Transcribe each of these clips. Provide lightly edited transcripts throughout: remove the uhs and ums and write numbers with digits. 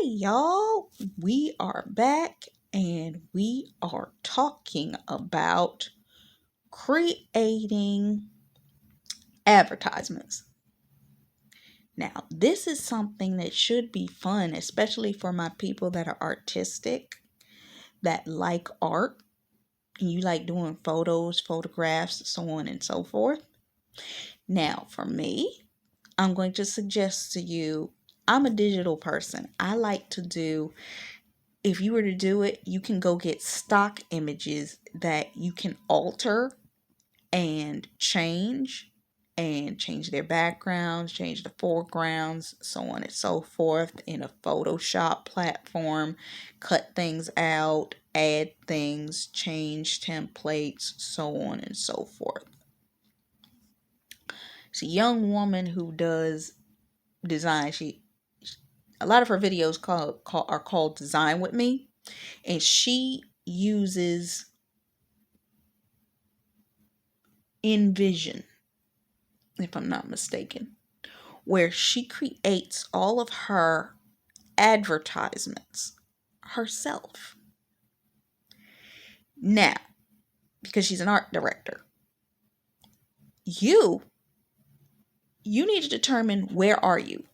y'all, we are back and we are talking about creating advertisements. Now, this is something that should be fun, especially for my people that are artistic, that like art, and you like doing photos, photographs, so on and so forth. Now, for me, I'm going to suggest to you, I'm a digital person. I like to do, if you were to do it, you can go get stock images that you can alter and change their backgrounds, change the foregrounds, so on and so forth in a Photoshop platform, cut things out, add things, change templates, so on and so forth. It's a young woman who does design. A lot of her videos are called Design With Me, and she uses InVision, if I'm not mistaken, where she creates all of her advertisements herself. Now, because she's an art director, you need to determine, where are you?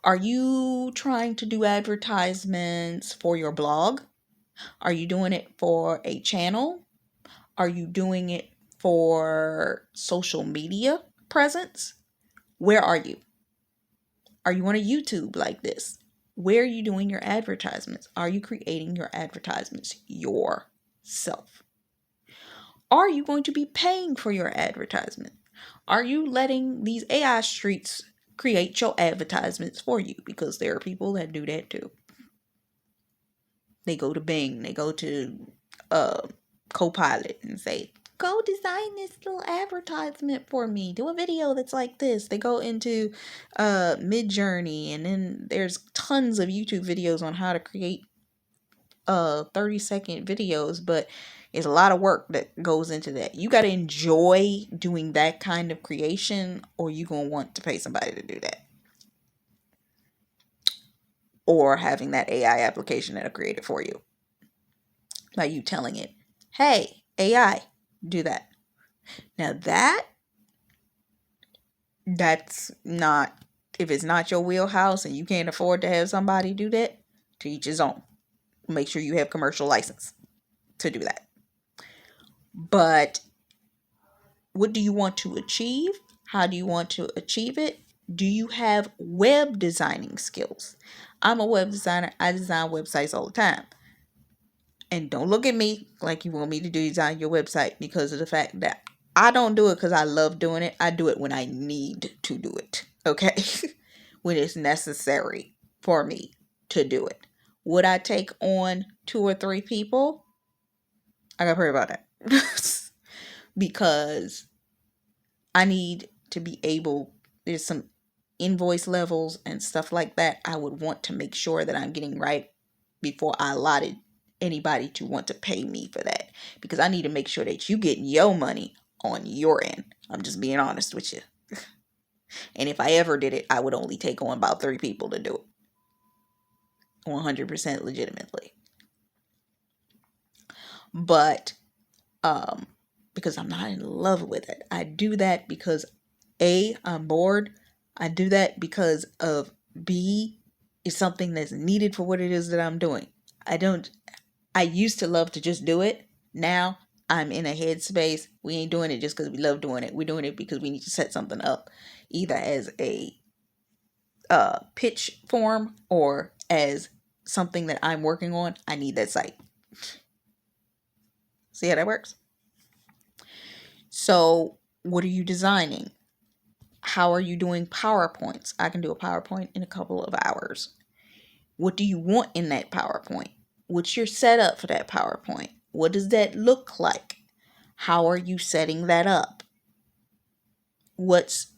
Are you trying to do advertisements for your blog? Are you doing it for a channel? Are you doing it for social media presence? Where are you? Are you on a YouTube like this? Where are you doing your advertisements? Are you creating your advertisements yourself? Are you going to be paying for your advertisement? Are you letting these AI streets create your advertisements for you? Because there are people that do that too. They go to Bing, they go to Copilot and say, go design this little advertisement for me. Do a video that's like this. They go into Midjourney, and then there's tons of YouTube videos on how to create 30-second videos, but it's a lot of work that goes into that. You got to enjoy doing that kind of creation, or you going to want to pay somebody to do that. Or having that AI application that'll create it for you. By you telling it, hey, AI, do that. Now that's not, if it's not your wheelhouse and you can't afford to have somebody do that, to each his own. Make sure you have commercial license to do that. But what do you want to achieve? How do you want to achieve it? Do you have web designing skills? I'm a web designer. I design websites all the time. And don't look at me like you want me to design your website, because of the fact that I don't do it because I love doing it. I do it when I need to do it. Okay? When it's necessary for me to do it. Would I take on 2 or 3 people? I gotta pray about that. Because I need to be able, there's some invoice levels and stuff like that I would want to make sure that I'm getting right before I allotted anybody to want to pay me for that, because I need to make sure that you get your money on your end. I'm just being honest with you. And if I ever did it, I would only take on about 3 people to do it 100% legitimately. But because I'm not in love with it, I do that because A, I'm bored. I do that because of B, it's something that's needed for what it is that I'm doing. I used to love to just do it. Now I'm in a headspace. We ain't doing it just because we love doing it. We're doing it because we need to set something up, either as a pitch form or as something that I'm working on. I need that site. See how that works? So what are you designing? How are you doing PowerPoints? I can do a PowerPoint in a couple of hours. What do you want in that PowerPoint? What's your setup for that PowerPoint? What does that look like? How are you setting that up? What's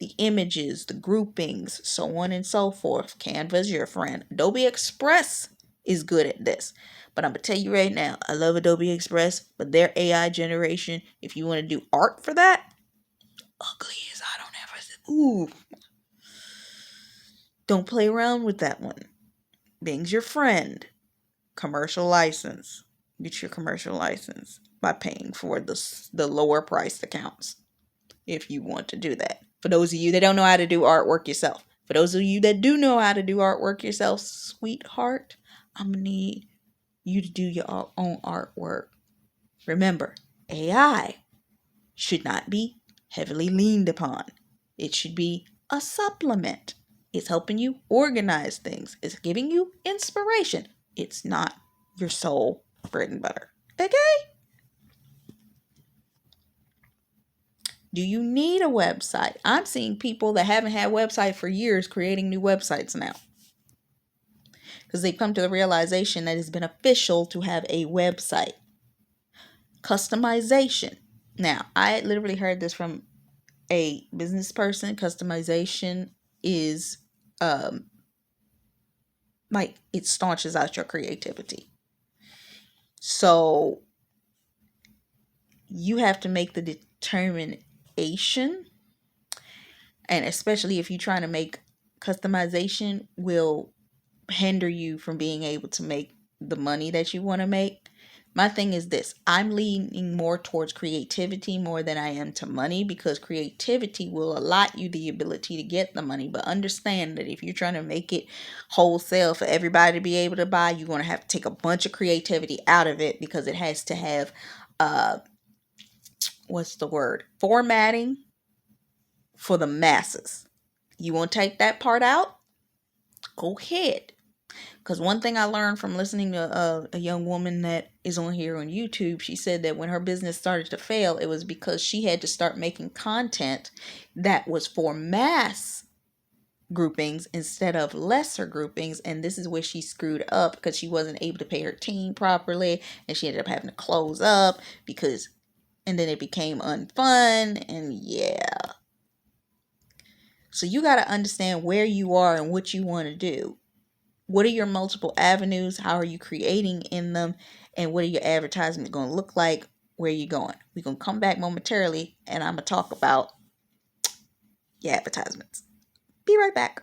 the images, the groupings, so on and so forth? Canva's your friend. Adobe Express is good at this. But I'm going to tell you right now, I love Adobe Express, but their AI generation, if you want to do art for that, ugly as I don't ever. Ooh. Don't play around with that one. Bing's your friend. Commercial license. Get your commercial license by paying for the lower priced accounts if you want to do that. For those of you that don't know how to do artwork yourself. For those of you that do know how to do artwork yourself, sweetheart, I'm going to need you to do your own artwork. Remember, AI should not be heavily leaned upon. It should be a supplement. It's helping you organize things. It's giving you inspiration. It's not your sole bread and butter. Okay? Do you need a website? I'm seeing people that haven't had a website for years creating new websites now. Because they've come to the realization that it's beneficial to have a website. Customization. Now, I literally heard this from a business person. Customization is like it staunches out your creativity. So you have to make the determination, and especially if you're trying to make customization will hinder you from being able to make the money that you want to make. My thing is this: I'm leaning more towards creativity more than I am to money, because creativity will allot you the ability to get the money. But understand that if you're trying to make it wholesale for everybody to be able to buy, you're going to have to take a bunch of creativity out of it, because it has to have formatting for the masses. You want to take that part out? Go ahead. Because one thing I learned from listening to a young woman that is on here on YouTube, she said that when her business started to fail, it was because she had to start making content that was for mass groupings instead of lesser groupings. And this is where she screwed up, because she wasn't able to pay her team properly, and she ended up having to close up and then it became unfun, and yeah. So you got to understand where you are and what you want to do. What are your multiple avenues? How are you creating in them? And what are your advertisements going to look like? Where are you going? We're going to come back momentarily, and I'm going to talk about your advertisements. Be right back.